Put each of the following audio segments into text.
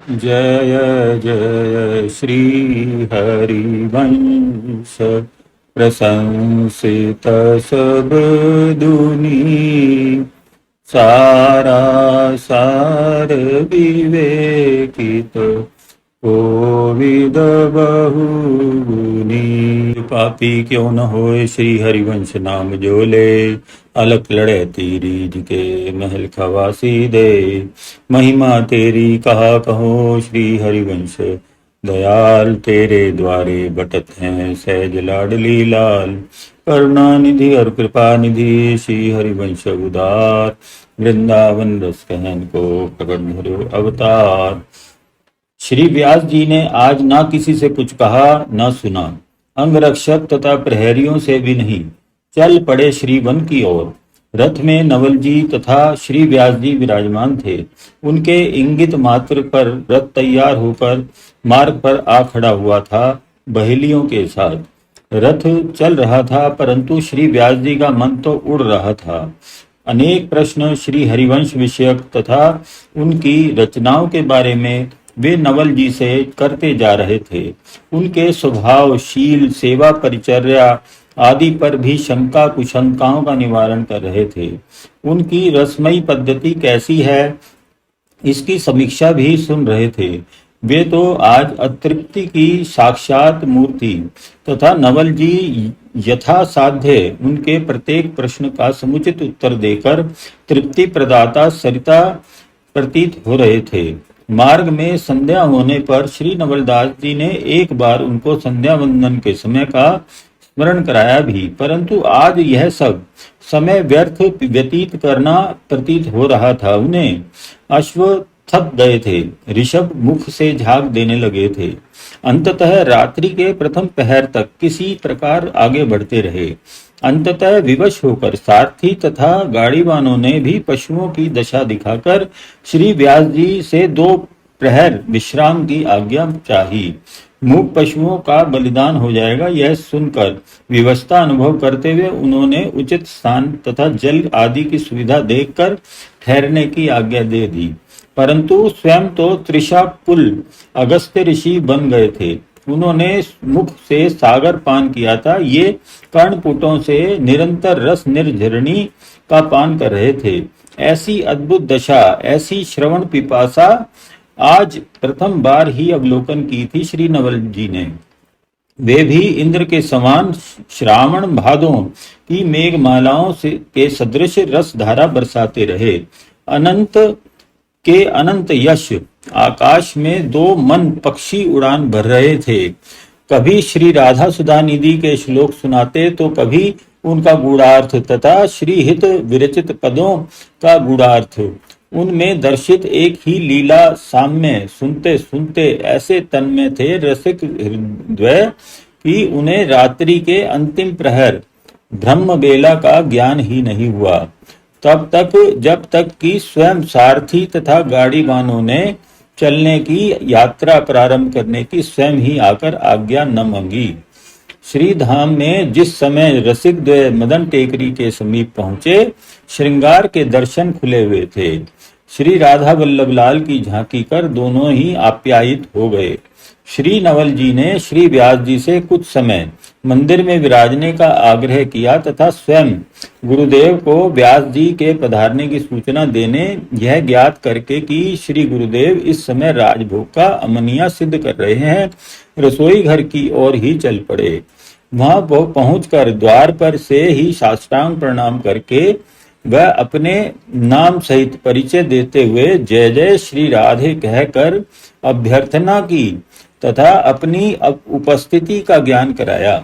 जय जय श्री हरिवंश प्रशंसित सब दुनी सारा सार विवेकित कोविद बहुगुनी। पापी क्यों न होए श्री हरिवंश नाम जोले, अलख लड़े तीरीज के महल खवासी दे। महिमा तेरी कहा कहो श्री हरिवंश, दयाल तेरे द्वारे बटत हैं सहज लाडली लाल। करुणा निधि और कृपा निधि श्री हरिवंश उदार, वृंदावन रस कहन को प्रकट धरो अवतार। श्री व्यास जी ने आज ना किसी से कुछ कहा न सुना, अंगरक्षक तथा प्रहरियों से भी नहीं, चल पड़े श्री वन की ओर। रथ में नवल जी तथा श्री व्यास जी विराजमान थे। उनके इंगित मात्र पर रथ तैयार होकर मार्ग पर आ खड़ा हुआ था बहेलियों के साथ। रथ चल रहा था परंतु श्री व्यास जी का मन तो उड़ रहा था। अनेक प्रश्न श्री हरिवंश विषयक तथा उनकी रचनाओं के बारे में वे नवल जी से करते जा रहे थे। उनके स्वभाव, शील, सेवा, परिचर्या आदि पर भी शंका कुशंकाओं का निवारण कर रहे थे। उनकी रसमयी पद्धति कैसी है इसकी समीक्षा भी सुन रहे थे। वे तो आज अतृप्ति की साक्षात मूर्ति तथा नवल जी यथा साध्य उनके प्रत्येक प्रश्न का समुचित उत्तर देकर तृप्ति प्रदाता सरिता प्रतीत हो रहे थे। मार्ग में संध्या होने पर श्री नवलदास जी ने एक बार उनको संध्या वंदन के समय का स्मरण कराया भी, परंतु आज यह सब समय व्यर्थ व्यतीत करना प्रतीत हो रहा था। उन्हें अश्व थक गए थे, ऋषभ मुख से झाग देने लगे थे। अंततः रात्रि के प्रथम पहर तक किसी प्रकार आगे बढ़ते रहे। अंततः विवश होकर सारथी तथा गाड़ीवानों ने भी पशुओं की दशा दिखाकर श्री व्यास जी से 2 प्रहर विश्राम की आज्ञा चाही। मूक पशुओं का बलिदान हो जाएगा, यह सुनकर विवशता अनुभव करते हुए उन्होंने उचित स्थान तथा जल आदि की सुविधा देखकर ठहरने की आज्ञा दे दी। परंतु स्वयं तो त्रिशा पुल अगस्त्य ऋषि बन गए थे। उन्होंने मुख से सागर पान किया था। ये कर्णपुटों से निरंतर रस निर्झरणी का पान कर रहे थे। ऐसी अद्भुत दशा, ऐसी श्रवण पिपासा आज प्रथम बार ही अवलोकन की थी श्री नवल जी ने। वे भी इंद्र के समान श्रावण भादों की मेघमालाओं से के सदृश रस धारा बरसाते रहे। अनंत के अनंत यश आकाश में 2 मन पक्षी उड़ान भर रहे थे। कभी श्री राधा सुधा निधि के श्लोक सुनाते तो कभी उनका गूढ़ार्थ तथा श्री हित विरचित पदों का गूढ़ार्थ। उनमें दर्शित एक ही लीला साम्य सुनते सुनते ऐसे तन्मय थे रसिक हृदय कि उन्हें रात्रि के अंतिम प्रहर ब्रह्म बेला का ज्ञान ही नहीं हुआ। तब तक जब तक कि स्वयं सारथी तथा गाड़ीवानों ने चलने की यात्रा प्रारंभ करने की स्वयं ही आकर आज्ञा न मांगी। श्री धाम में जिस समय रसिक द्वय मदन टेकरी के समीप पहुंचे, श्रृंगार के दर्शन खुले हुए थे। श्री राधा वल्लभ लाल की झांकी कर दोनों ही आप्यायित हो गए। श्री नवल जी ने श्री व्यास जी से कुछ समय मंदिर में विराजने का आग्रह किया तथा स्वयं गुरुदेव को व्यास जी के पधारने की सूचना देने यह ज्ञात करके कि श्री गुरुदेव इस समय राजभोग का अमनिया सिद्ध कर रहे हैं, रसोई घर की ओर ही चल पड़े। वहां पहुंचकर द्वार पर से ही साष्टांग प्रणाम करके वह अपने नाम सहित परिचय देते हुए जय जय श्री राधे कहकर अभ्यर्थना की तथा अपनी उपस्थिति का ज्ञान कराया।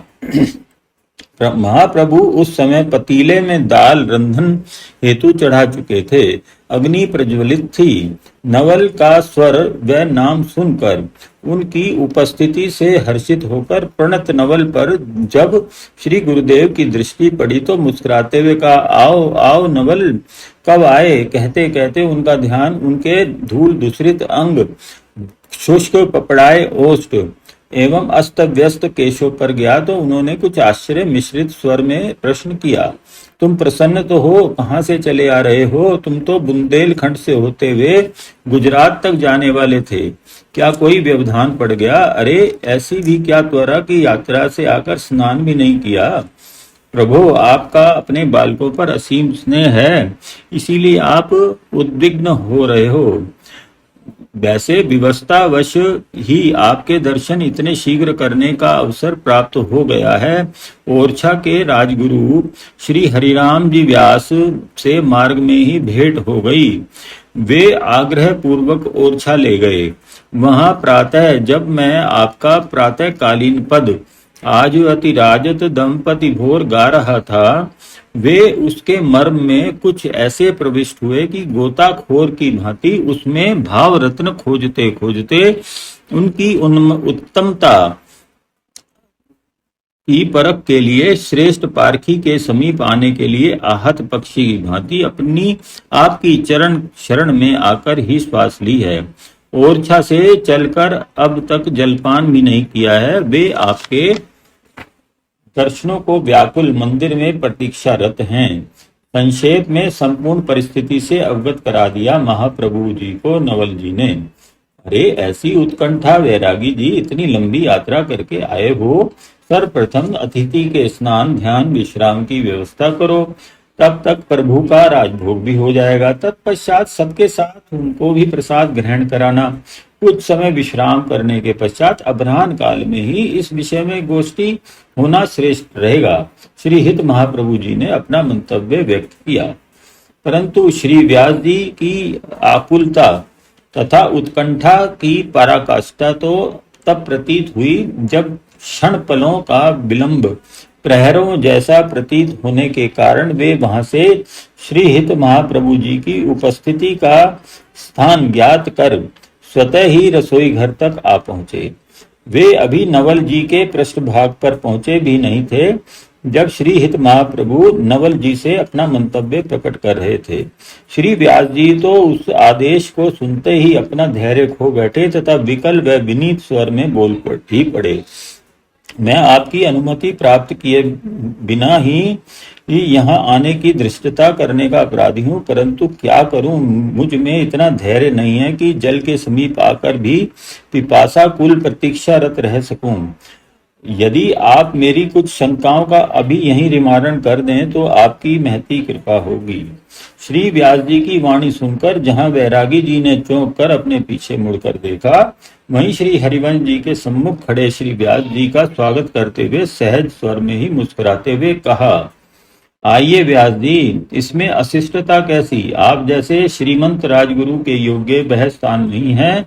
महाप्रभु उस समय पतीले में दाल रंधन हेतु चढ़ा चुके थे। अग्नि प्रज्वलित थी। नवल का स्वर व नाम सुनकर उनकी उपस्थिति से हर्षित होकर प्रणत नवल पर जब श्री गुरुदेव की दृष्टि पड़ी तो मुस्कुराते हुए कहा, आओ आओ नवल, कब आए। कहते कहते उनका ध्यान उनके धूल दूषित अंग, शुष्क पपड़ाए ओष्ठ, एवं अस्त व्यस्त केशव पर गया तो उन्होंने कुछ आश्चर्य मिश्रित स्वर में प्रश्न किया, तुम प्रसन्न तो हो, कहाँ से चले आ रहे हो? तुम तो बुंदेलखंड से होते हुए गुजरात तक जाने वाले थे, क्या कोई व्यवधान पड़ गया? अरे ऐसी भी क्या त्वरा की यात्रा से आकर स्नान भी नहीं किया? प्रभु, आपका अपने बालकों पर असीम स्नेह है, इसीलिए आप उद्विग्न हो रहे हो। वैसे विवशतावश ही आपके दर्शन इतने शीघ्र करने का अवसर प्राप्त हो गया है। ओरछा के राजगुरु श्री हरिराम जी व्यास से मार्ग में ही भेंट हो गई। वे आग्रह पूर्वक ओरछा ले गए। वहां प्रातः जब मैं आपका प्रातःकालीन पद आज अतिराजत दंपति भोर गा रहा था, वे उसके मर्म में कुछ ऐसे प्रविष्ट हुए कि गोताखोर की भांति उसमें भाव रत्न खोजते खोजते उनकी उत्तमता की परख के लिए श्रेष्ठ पारखी के समीप आने के लिए आहत पक्षी की भांति अपनी आपकी चरण शरण में आकर ही श्वास ली है। ओरछा से चलकर अब तक जलपान भी नहीं किया है। वे आपके दर्शनों को व्याकुल मंदिर में प्रतीक्षारत हैं। संक्षेप में संपूर्ण परिस्थिति से अवगत करा दिया महाप्रभु जी को नवल जी ने। अरे ऐसी उत्कंठा वैरागी जी, इतनी लंबी यात्रा करके आए हो, सर्वप्रथम अतिथि के स्नान ध्यान विश्राम की व्यवस्था करो, तब तक प्रभु का राजभोग भी हो जाएगा। तत्पश्चात सबके साथ उनको भी प्रसाद ग्रहण कराना। कुछ समय विश्राम करने के पश्चात अपराह्न काल में ही इस विषय में गोष्ठी होना श्रेष्ठ रहेगा। श्री हित महाप्रभु जी ने अपना मंतव्य व्यक्त किया, परंतु श्री व्यास जी की आकुलता तथा उत्कंठा की पराकाष्ठा तो तब प्रतीत हुई जब क्षण पलों का विलंब प्रहरों जैसा प्रतीत होने के कारण वे वहां से श्री हित महाप्रभु जी की उपस्थिति का स्थान ज्ञात कर स्वतः ही रसोई घर तक आ पहुंचे। वे अभी नवल जी के पृष्ठभाग पर पहुंचे भी नहीं थे जब श्री हित महाप्रभु नवल जी से अपना मंतव्य प्रकट कर रहे थे। श्री व्यास जी तो उस आदेश को सुनते ही अपना धैर्य खो बैठे तथा विकल व विनीत स्वर में बोल पड़े, मैं आपकी अनुमति प्राप्त किए बिना ही यहाँ आने की धृष्टता करने का अपराधी हूँ, परंतु क्या करूँ, मुझ में इतना धैर्य नहीं है कि जल के समीप आकर भी पिपासा कुल प्रतीक्षारत रह सकूं। यदि आप मेरी कुछ शंकाओं का अभी यहीं निवारण कर दें तो आपकी महती कृपा होगी। श्री व्यास जी की वाणी सुनकर जहां वैरागी जी ने चौंक कर अपने पीछे मुड़कर देखा, वहीं श्री हरिवंश जी के सम्मुख खड़े श्री व्यास जी का स्वागत करते हुए सहज स्वर में ही मुस्कुराते हुए कहा, आइए व्यास जी, इसमें अशिष्टता कैसी? आप जैसे श्रीमंत राजगुरु के योग्य वह स्थान नहीं है।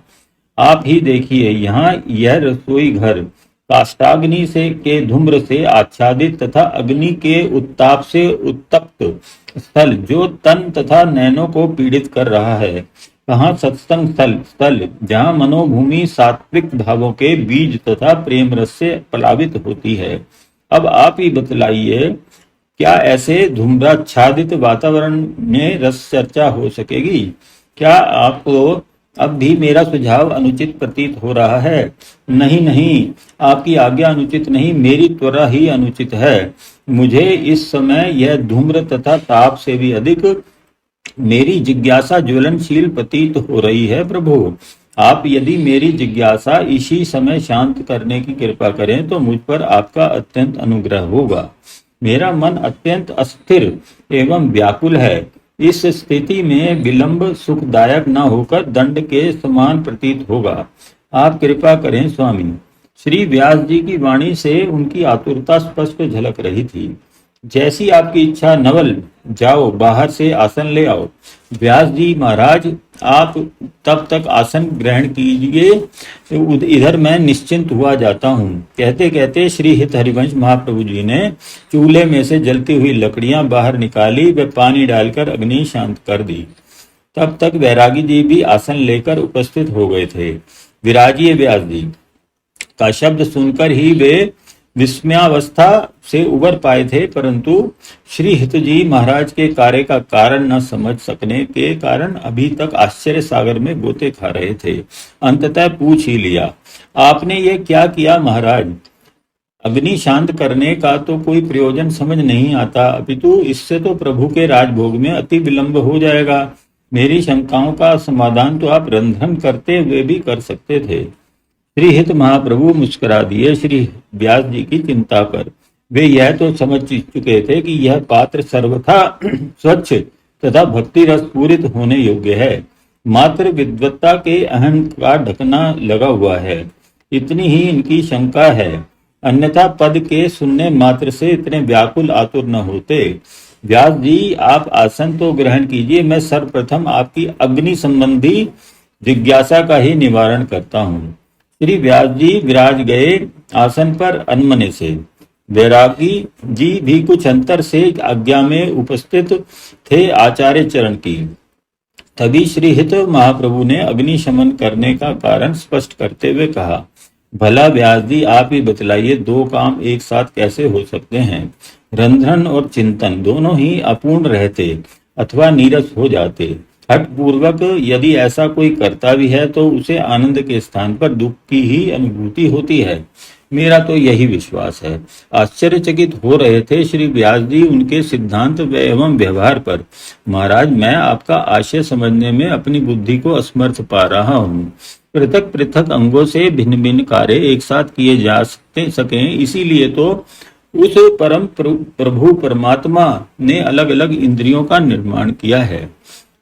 आप ही देखिए, यहाँ यह रसोई घर काष्ठाग्नि से के धूम्र से आच्छादित तथा अग्नि के उत्ताप से उत्तप्त स्थल जो तन तथा नैनों को पीड़ित कर रहा है, कहाँ सत्संग स्थल जहाँ मनोभूमि सात्विक भावों के बीज तथा प्रेम रस से प्लावित होती है। अब आप ही बतलाइए, क्या ऐसे धूम्राच्छादित वातावरण में रस चर्चा हो सकेगी? क्या आपको अब भी मेरा सुझाव अनुचित प्रतीत हो रहा है? नहीं नहीं, आपकी आज्ञा अनुचित नहीं, मेरी त्वरा ही अनुचित है। मुझे इस समय यह धूम्र तथा ताप से भी अधिक मेरी जिज्ञासा ज्वलनशील प्रतीत हो रही है। प्रभु, आप यदि मेरी जिज्ञासा इसी समय शांत करने की कृपा करें तो मुझ पर आपका अत्यंत अनुग्रह होगा। मेरा मन अत्यंत अस्थिर एवं व्याकुल है। इस स्थिति में विलंब सुखदायक न होकर दंड के समान प्रतीत होगा। आप कृपा करें स्वामी। श्री व्यास जी की वाणी से उनकी आतुरता स्पष्ट झलक रही थी। जैसी आपकी इच्छा नवल, जाओ बाहर से आसन ले आओ। व्यास जी महाराज, आप तब तक आसन ग्रहण कीजिए, इधर मैं निश्चिंत हुआ जाता हूँ। कहते कहते श्री हित हरिवंश महाप्रभु जी ने चूल्हे में से जलती हुई लकड़ियां बाहर निकाली व पानी डालकर अग्नि शांत कर दी। तब तक वैरागी जी भी आसन लेकर उपस्थित हो गए थे। विराजिए व्यास जी का शब्द सुनकर ही वे विस्मयावस्था से उबर पाए थे, परंतु श्री हित जी महाराज के कार्य का कारण न समझ सकने के कारण अभी तक आश्चर्य सागर में गोते खा रहे थे। अंततः पूछ ही लिया, आपने ये क्या किया महाराज? अग्नि शांत करने का तो कोई प्रयोजन समझ नहीं आता, अपितु इससे तो प्रभु के राजभोग में अति विलंब हो जाएगा। मेरी शंकाओं का समाधान तो आप रंधन करते हुए भी कर सकते थे। श्री हित महाप्रभु मुस्कुरा दिए श्री व्यास जी की चिंता पर। वे यह तो समझ चुके थे कि यह पात्र सर्वथा स्वच्छ तथा भक्ति रस पूरित होने योग्य है, मात्र विद्वत्ता के अहं का ढकना लगा हुआ है, इतनी ही इनकी शंका है। अन्यथा पद के सुनने मात्र से इतने व्याकुल आतुर न होते। व्यास जी, आप आसन तो ग्रहण कीजिए, मैं सर्वप्रथम आपकी अग्नि संबंधी जिज्ञासा का ही निवारण करता हूँ। श्री व्यास जी विराज गए आसन पर अनमने से। वैरागी जी भी कुछ अंतर से आज्ञा में उपस्थित थे आचार्य चरण की। तभी श्री हित महाप्रभु ने अग्नि शमन करने का कारण स्पष्ट करते हुए कहा, भला व्यास जी, आप ही बतलाइए, दो काम एक साथ कैसे हो सकते हैं? रंधन और चिंतन दोनों ही अपूर्ण रहते अथवा नीरस हो जाते। हठ पूर्वक यदि ऐसा कोई करता भी है तो उसे आनंद के स्थान पर दुख की ही अनुभूति होती है। मेरा तो यही विश्वास है। आश्चर्यचकित हो रहे थे श्री व्यास जी उनके सिद्धांत एवं व्यवहार पर। महाराज, मैं आपका आशय समझने में अपनी बुद्धि को असमर्थ पा रहा हूँ। पृथक पृथक अंगों से भिन्न भिन्न कार्य एक साथ किए जा सकें, इसीलिए तो उस परम प्रभु परमात्मा ने अलग अलग इंद्रियों का निर्माण किया है।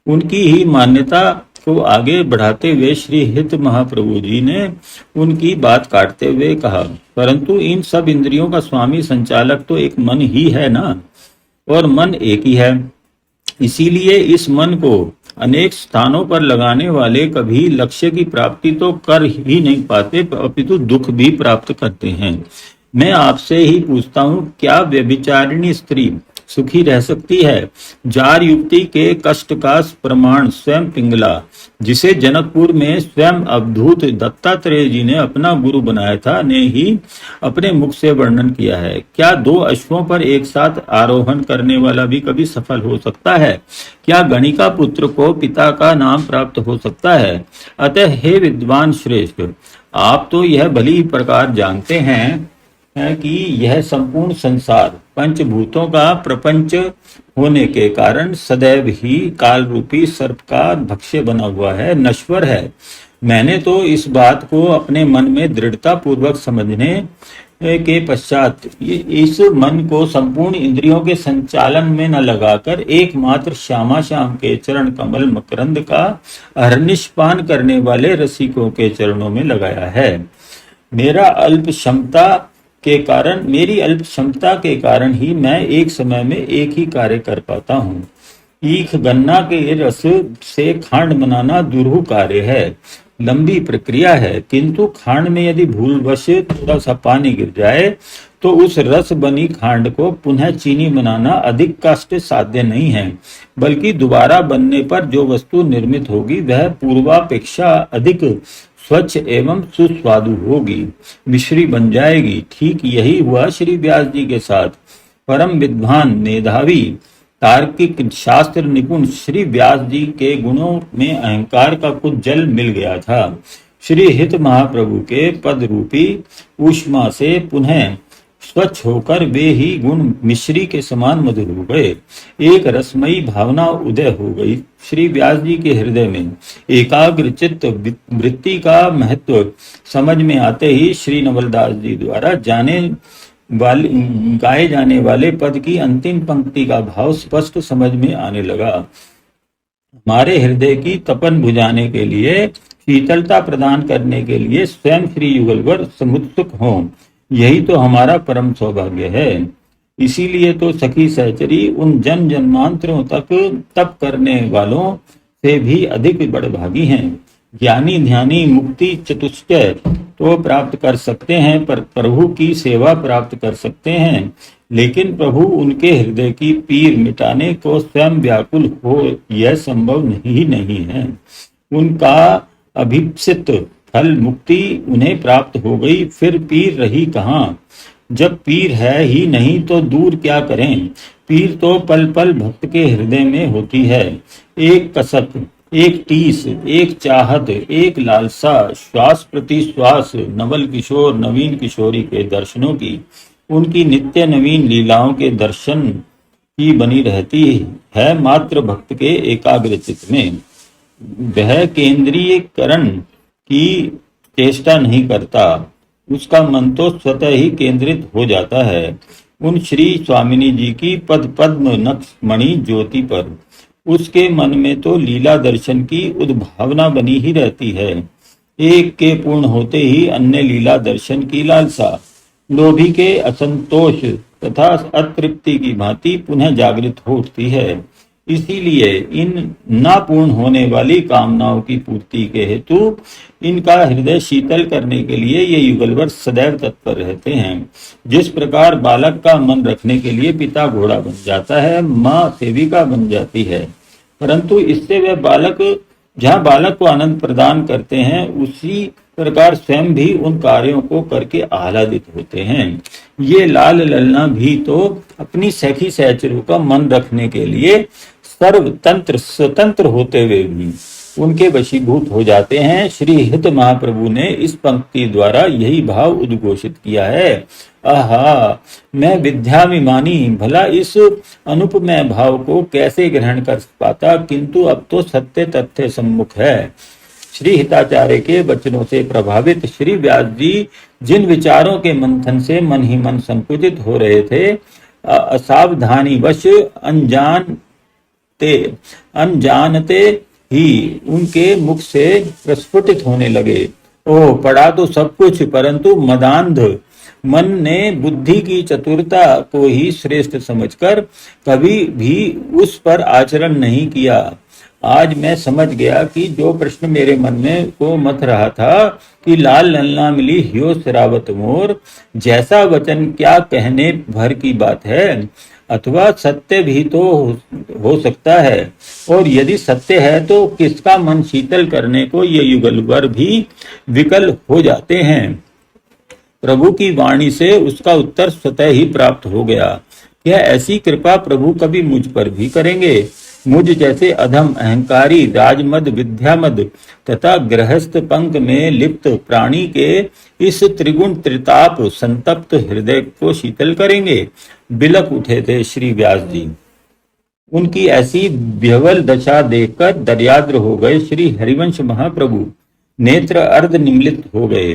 उनकी ही मान्यता को आगे बढ़ाते हुए श्री हित महाप्रभु जी ने उनकी बात काटते हुए कहा, परंतु इन सब इंद्रियों का स्वामी संचालक तो एक मन ही है ना, और मन एक ही है। इसीलिए इस मन को अनेक स्थानों पर लगाने वाले कभी लक्ष्य की प्राप्ति तो कर ही नहीं पाते, अपितु दुख भी प्राप्त करते हैं। मैं आपसे ही पूछता हूँ, क्या व्यभिचारिणी स्त्री सुखी रह सकती है? जार युक्ति के कष्ट का प्रमाण स्वयं पिंगला, जिसे जनकपुर में स्वयं अवधूत दत्तात्रेय जी ने अपना गुरु बनाया था, ने ही अपने मुख से वर्णन किया है। क्या दो अश्वों पर एक साथ आरोहण करने वाला भी कभी सफल हो सकता है? क्या गणिका पुत्र को पिता का नाम प्राप्त हो सकता है? अतः हे विद्वान श्रेष्ठ, आप तो यह भली प्रकार जानते हैं कि यह संपूर्ण संसार पंचभूतों का प्रपंच होने के कारण सदैव ही काल रूपी सर्प का भक्ष्य बना हुआ है, नश्वर है। मैंने तो इस बात को अपने मन में दृढ़ता पूर्वक समझने के पश्चात इस मन को संपूर्ण इंद्रियों के संचालन में न लगाकर एकमात्र श्यामा श्याम के चरण कमल मकरंद का अहर्निशपान करने वाले रसिकों के चरणों में लगाया है। मेरी अल्प क्षमता के कारण ही मैं एक समय में एक ही कार्य कर पाता हूँ। ईख गन्ना के रस से खांड बनाना दुरूह कार्य है, लंबी प्रक्रिया है, किंतु खांड में यदि भूलवश थोड़ा सा पानी गिर जाए तो उस रस बनी खांड को पुनः चीनी बनाना अधिक कष्ट साध्य नहीं है, बल्कि दोबारा बनने पर जो वस्तु निर्मित होगी वह पूर्वापेक्षा अधिक स्वच्छ एवं सुस्वादु होगी, मिश्री बन जाएगी। ठीक यही हुआ श्री व्यास जी के साथ। परम विद्वान, मेधावी, तार्किक, शास्त्र निपुण श्री व्यास जी के गुणों में अहंकार का कुछ जल मिल गया था। श्री हित महाप्रभु के पद रूपी ऊष्मा से पुनः स्वच्छ होकर वे ही गुण मिश्री के समान मधुर हो गए। एक रसमयी भावना उदय हो गई श्री व्यास जी के हृदय में। एकाग्र चित्त वृत्ति का महत्व समझ में आते ही श्री नवलदास जी द्वारा गाए जाने वाले पद की अंतिम पंक्ति का भाव स्पष्ट समझ में आने लगा। हमारे हृदय की तपन बुझाने के लिए, शीतलता प्रदान करने के लिए स्वयं श्री युगलवर समुत्सुक हों, यही तो हमारा परम सौभाग्य है। इसीलिए तो सखी सहचरी उन जन्म जन्मांतरों तक तप करने वालों से भी अधिक बड़भागी हैं। ज्ञानी ध्यानी मुक्ति चतुष्टय तो प्राप्त कर सकते हैं, पर प्रभु की सेवा प्राप्त कर सकते हैं, लेकिन प्रभु उनके हृदय की पीर मिटाने को स्वयं व्याकुल हो, यह संभव नहीं है। उनका अभिप्सित फल मुक्ति उन्हें प्राप्त हो गई, फिर पीर रही कहाँ? जब पीर है ही नहीं तो दूर क्या करें। पीर तो पल पल भक्त के हृदय में होती है। एक कसक, एक टीस, एक चाहत, एक लालसा, श्वास प्रति श्वास नवल किशोर नवीन किशोरी के दर्शनों की, उनकी नित्य नवीन लीलाओं के दर्शन की बनी रहती है मात्र भक्त के एकाग्र चित्त में। वह केंद्रीयकरण की चेष्टा नहीं करता, उसका मन तो स्वतः ही केंद्रित हो जाता है उन श्री स्वामिनी जी की पद पद्म नक्शमणि ज्योति पर। उसके मन में तो लीला दर्शन की उद्भावना बनी ही रहती है। एक के पूर्ण होते ही अन्य लीला दर्शन की लालसा लोभी के असंतोष तथा अतृप्ति की भांति पुनः जागृत हो उठती है। इसीलिए इन ना पूर्ण होने वाली कामनाओं की पूर्ति के हेतु इनका हृदय शीतल करने के लिए ये युगलवर सदैव तत्पर रहते हैं। जिस प्रकार बालक का मन रखने के लिए पिता घोड़ा बन जाता है, माँ सेविका बन जाती है, परंतु इससे वह बालक जहाँ बालक को आनंद प्रदान करते हैं, उसी प्रकार स्वयं भी उन कार्यों को करके आह्लादित होते हैं। ये लाल ललना भी तो अपनी सखी सहचरों का मन रखने के लिए सर्वतंत्र स्वतंत्र होते हुए भी उनके वशीभूत हो जाते हैं। श्री हित महाप्रभु ने इस पंक्ति द्वारा यही भाव उद्घोषित किया है। आहा, मैं विद्याभिमानी भला इस अनुपमय भाव को कैसे ग्रहण कर पाता, किंतु अब तो सत्य तथ्य सम्मुख है। श्री हिताचार्य के वचनों से प्रभावित श्री व्यास जी जिन विचारों के मंथन से मन ही मन संकुचित हो रहे थे, असावधानी वश अनजानते ही उनके मुख से प्रस्फुटित होने लगे। ओह, पढ़ा तो सब कुछ, परंतु मदांध मन ने बुद्धि की चतुरता को ही श्रेष्ठ समझकर कभी भी उस पर आचरण नहीं किया। आज मैं समझ गया कि जो प्रश्न मेरे मन में को मथ रहा था कि लाल ललना मिली ह्यो शरावत मोर, जैसा वचन क्या कहने भर की बात है, अथवा सत्य भी तो हो सकता है, और यदि सत्य है तो किसका मन शीतल करने को ये युगलवर भी विकल हो जाते हैं। प्रभु की वाणी से उसका उत्तर स्वतः ही प्राप्त हो गया। क्या ऐसी कृपा प्रभु कभी मुझ पर भी करेंगे? मुझ जैसे अधम अहंकारी राजमद विद्यामद तथा गृहस्थ पंख में लिप्त प्राणी के इस त्रिगुण त्रिताप संतप्त हृदय को शीतल करेंगे? बिलक उठे थे श्री व्यास जी। उनकी ऐसी व्यवल दशा देखकर दर्याद्र हो गए श्री हरिवंश महाप्रभु। नेत्र अर्ध निमिलित हो गए।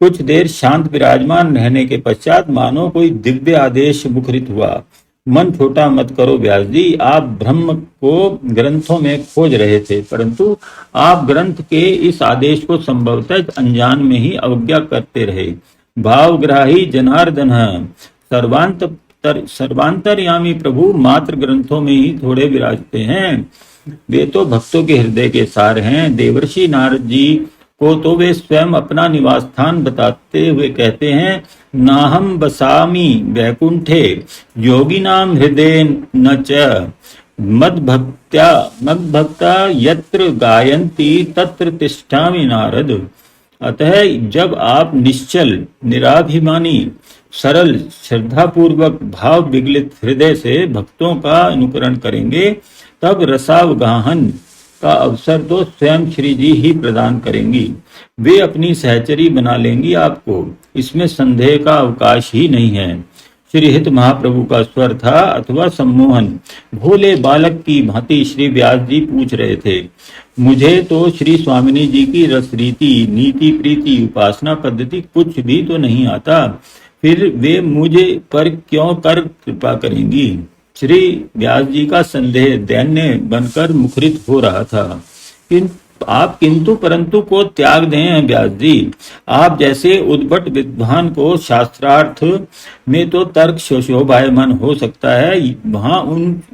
कुछ देर शांत विराजमान रहने के पश्चात मानो कोई दिव्य आदेश मुखरित हुआ। मन छोटा मत करो व्यास जी, आप ब्रह्म को ग्रंथों में खोज रहे थे, परंतु आप ग्रंथ के इस आदेश को संभवतः अनजान में ही अवज्ञा करते रहे। भावग्राही जनार्दन सर्वांतरयामी प्रभु मात्र ग्रंथों में ही थोड़े विराजते हैं, वे तो भक्तों के हृदय के सार हैं। देवर्षि नारद जी को तो वे स्वयं अपना निवास स्थान बताते हुए कहते हैं, नाहम बसामी वैकुंठे योगिनाम हृदय न च मद्भक्ता यत्र गायन्ति तत्र तिष्ठामि नारद। अतः जब आप निश्चल निराभिमानी सरल श्रद्धापूर्वक भाव विगलित हृदय से भक्तों का अनुकरण करेंगे, तब रसावगाहन का अवसर तो स्वयं श्री जी ही प्रदान करेंगी। वे अपनी सहचरी बना लेंगी आपको, इसमें संदेह का अवकाश ही नहीं है। श्री हित महाप्रभु का स्वर था अथवा सम्मोहन। भोले बालक की भांति श्री व्यास जी पूछ रहे थे। मुझे तो श्री स्वामिनी जी की रस रीति, नीति, प्रीति, उपासना पद्धति कुछ भी तो नहीं आता, फिर वे मुझे पर क्यों कर कृपा करेंगी? श्री व्यास जी का संदेह दैन्य बनकर मुखरित हो रहा था। आप किंतु परंतु को त्याग दें व्यास जी। आप जैसे उद्भट विद्वान को शास्त्रार्थ में तो तर्क शोभायमान हो सकता है, वहां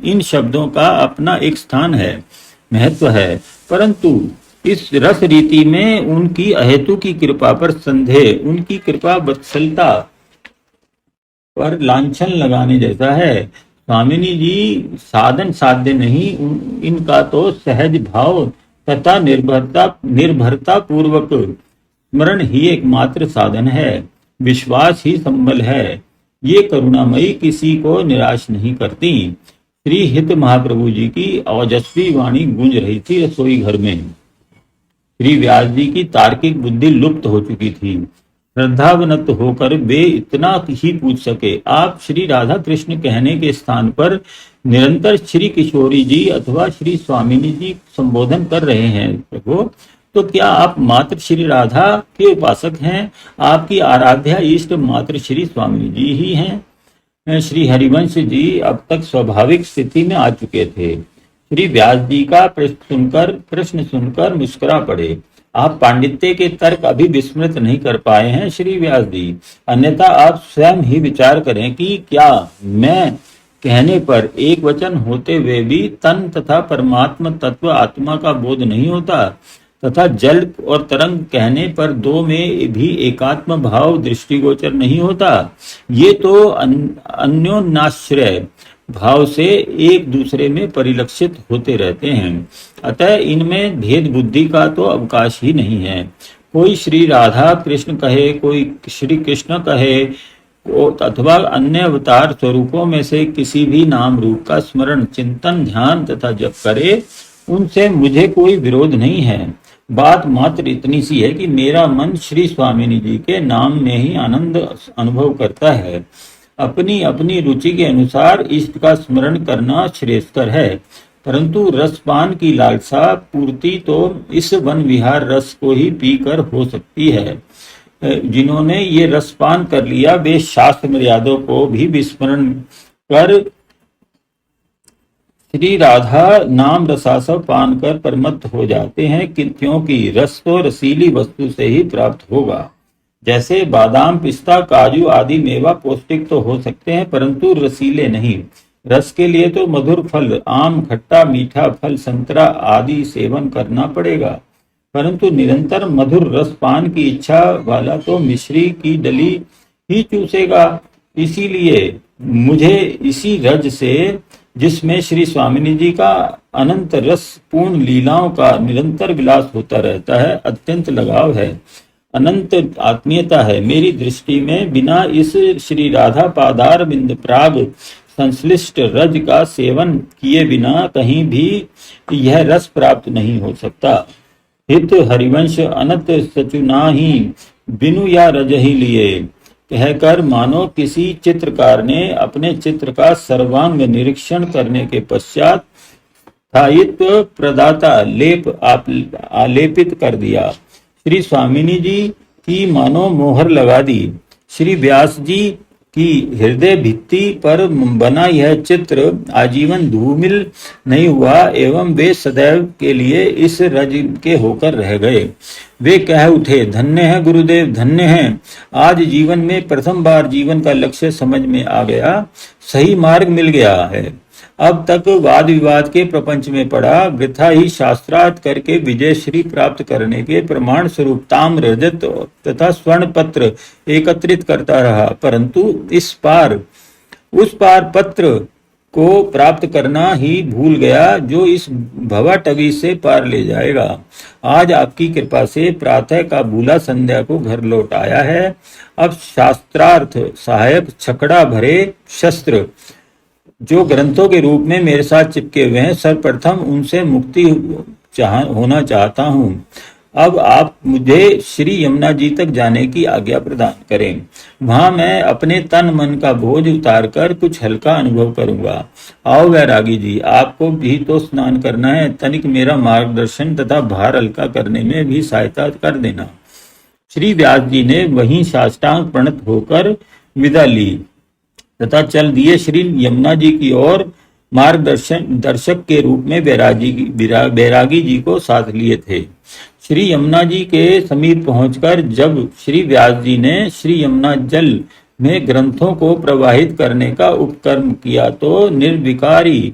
इन शब्दों का अपना एक स्थान है, महत्व है, परंतु इस रस रीति में उनकी अहेतु की कृपा पर संदेह उनकी कृपा वत्सलता पर लांछन लगाने जैसा है। स्वामिनी जी साधन साध्य नहीं, इनका तो सहज भाव तथा निर्भरता पूर्वक स्मरण ही एकमात्र साधन है। विश्वास ही संबल है। ये करुणामयी किसी को निराश नहीं करती। श्री हित महाप्रभु जी की ओजस्वी वाणी गूंज रही थी रसोई घर में। श्री व्यास जी की तार्किक बुद्धि लुप्त हो चुकी थी। श्रद्धावनत होकर वे इतना ही पूछ सके, आप श्री राधा कृष्ण कहने के स्थान पर निरंतर श्री किशोरी जी अथवा श्री स्वामिनी जी संबोधन कर रहे हैं प्रभु, तो क्या आप मात्र श्री राधा के उपासक हैं? आपकी आराध्या इष्ट मात्र श्री स्वामी जी ही हैं। श्री हरिवंश जी अब तक स्वाभाविक स्थिति में आ चुके थे। श्री व्यास जी का प्रश्न सुनकर मुस्कुरा पड़े। आप पांडित्य के तर्क अभी विस्मृत नहीं कर पाए हैं श्री व्यास जी, अन्यथा आप स्वयं ही विचार करें कि क्या मैं कहने पर एक वचन होते हुए भी तन तथा परमात्मा तत्व आत्मा का बोध नहीं होता, तथा जल और तरंग कहने पर दो में भी एकात्म भाव दृष्टिगोचर नहीं होता। ये तो अन्योन्याश्रय भाव से एक दूसरे में परिलक्षित होते रहते हैं। अतः इनमें भेद बुद्धि का तो अवकाश ही नहीं है। कोई श्री राधा कृष्ण कहे, कोई श्री कृष्ण कहे, अथवा अन्य अवतार स्वरूपों में से किसी भी नाम रूप का स्मरण, चिंतन, ध्यान तथा जप करे, उनसे मुझे कोई विरोध नहीं है। बात मात्र इतनी सी है कि मेरा मन श्री स्वामिनी जी के नाम में ही आनंद अनुभव करता है। अपनी अपनी रुचि के अनुसार इष्ट का स्मरण करना श्रेष्ठकर है, परंतु रसपान की लालसा पूर्ति तो इस वन विहार रस को ही पीकर हो सकती है। जिन्होंने ये रसपान कर लिया वे शास्त्र मर्यादों को भी विस्मरण कर श्री राधा नाम रसास्व पान कर परमत्त हो जाते हैं, क्योंकि रस तो रसीली वस्तु से ही प्राप्त होगा। जैसे बादाम, पिस्ता, काजू आदि मेवा पौष्टिक तो हो सकते हैं, परंतु रसीले नहीं। रस के लिए तो मधुर फल, आम, खट्टा मीठा फल, संतरा आदि सेवन करना पड़ेगा, परंतु निरंतर मधुर रस पान की इच्छा वाला तो मिश्री की डली ही चूसेगा। इसीलिए मुझे इसी रज से, जिसमें श्री स्वामिनी जी का अनंत रस पूर्ण लीलाओं का निरंतर विलास होता रहता है, अत्यंत लगाव है, अनंत आत्मीयता है। मेरी दृष्टि में बिना इस श्री राधा पादार बिंद प्राग संश्लिष्ट रज का सेवन किए बिना कहीं भी यह रस प्राप्त नहीं हो सकता। हित हरिवंश अनंत सचुना ही बिनु या रज ही लिए कहकर मानो किसी चित्रकार ने अपने चित्र का सर्वांग निरीक्षण करने के पश्चात स्थायित्व प्रदाता लेप आलेपित कर दिया। श्री स्वामिनी जी की मानो मोहर लगा दी। श्री व्यास जी की हृदय भित्ति पर बना यह चित्र आजीवन धूमिल नहीं हुआ एवं वे सदैव के लिए इस रज के होकर रह गए। वे कह उठे, धन्य है गुरुदेव, धन्य है। आज जीवन में प्रथम बार जीवन का लक्ष्य समझ में आ गया, सही मार्ग मिल गया है। अब तक वाद विवाद के प्रपंच में पड़ा वृथा ही शास्त्रार्थ करके विजय श्री प्राप्त करने के प्रमाण स्वरूप ताम्र, रजत तथा स्वर्ण पत्र एकत्रित करता रहा, परंतु उस पार पत्र को प्राप्त करना ही भूल गया जो इस भवाटवी से पार ले जाएगा। आज आपकी कृपा से प्रातः का भूला संध्या को घर लौट आया है। अब शास्त्रार्थ सहायक छकड़ा भरे शस्त्र जो ग्रंथों के रूप में मेरे साथ चिपके हुए हैं, सर्वप्रथम उनसे मुक्ति होना चाहता हूँ। अब आप मुझे श्री यमुना जी तक जाने की आज्ञा प्रदान करें। वहां मैं अपने तन मन का बोझ उतारकर कुछ हल्का अनुभव करूंगा। आओ वैरागी जी, आपको भी तो स्नान करना है, तनिक मेरा मार्गदर्शन तथा भार हल्का करने में भी सहायता कर देना। श्री व्यास जी ने वहीं साष्टांग प्रणत होकर विदा ली तथा चल दिए श्री यमुना जी की ओर। दर्शक के रूप में बैरागी जी को साथ लिए थे। श्री यमुना जी के समीप पहुंचकर जब श्री व्यास जी ने श्री यमुना जल में ग्रंथों को प्रवाहित करने का उपक्रम किया तो निर्विकारी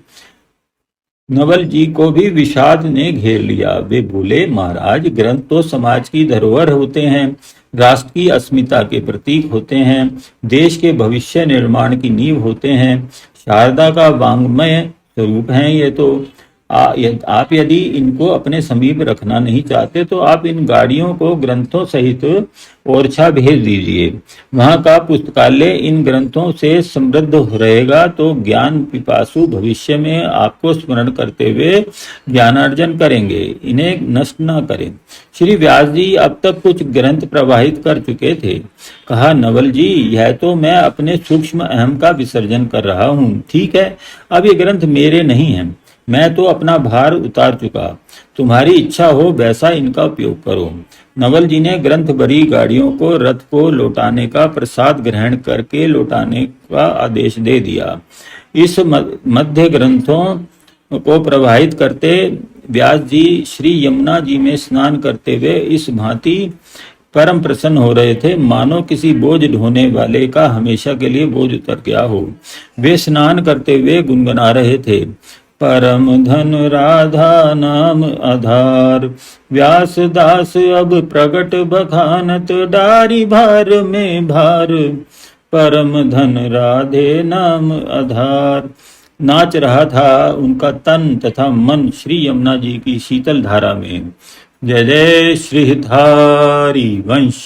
नवल जी को भी विषाद ने घेर लिया। वे बोले, महाराज, ग्रंथ तो समाज की धरोहर होते हैं, राष्ट्र की अस्मिता के प्रतीक होते हैं, देश के भविष्य निर्माण की नींव होते हैं, शारदा का वांग्मय स्वरूप हैं। ये तो आप यदि इनको अपने समीप रखना नहीं चाहते तो आप इन गाड़ियों को ग्रंथों सहित ओरछा भेज दीजिए। वहां का पुस्तकालय इन ग्रंथों से समृद्ध रहेगा तो ज्ञान पिपासु भविष्य में आपको स्मरण करते हुए ज्ञानार्जन करेंगे। इन्हें नष्ट न करें। श्री व्यास जी अब तक कुछ ग्रंथ प्रवाहित कर चुके थे। कहा, नवल जी, यह तो मैं अपने सूक्ष्म अहम का विसर्जन कर रहा हूँ। ठीक है, अब ये ग्रंथ मेरे नहीं हैं। मैं तो अपना भार उतार चुका। तुम्हारी इच्छा हो वैसा इनका उपयोग करो। नवल जी ने ग्रंथ भरी गाड़ियों को रथ को लौटाने का प्रसाद ग्रहण करके लौटाने का आदेश दे दिया। इस मध्य ग्रंथों को प्रवाहित करते व्यास जी श्री यमुना जी में स्नान करते हुए इस भांति परम प्रसन्न हो रहे थे मानो किसी बोझ ढोने वाले का हमेशा के लिए बोझ उतर गया हो। वे स्नान करते हुए गुनगुना रहे थे, परम धन राधा नाम आधार, व्यास दास अब प्रगट बखानत, डारी भार में भार, परम धन राधे नाम आधार। नाच रहा था उनका तन तथा मन श्री यमुना जी की शीतल धारा में। जय जय श्रीधारी वंश।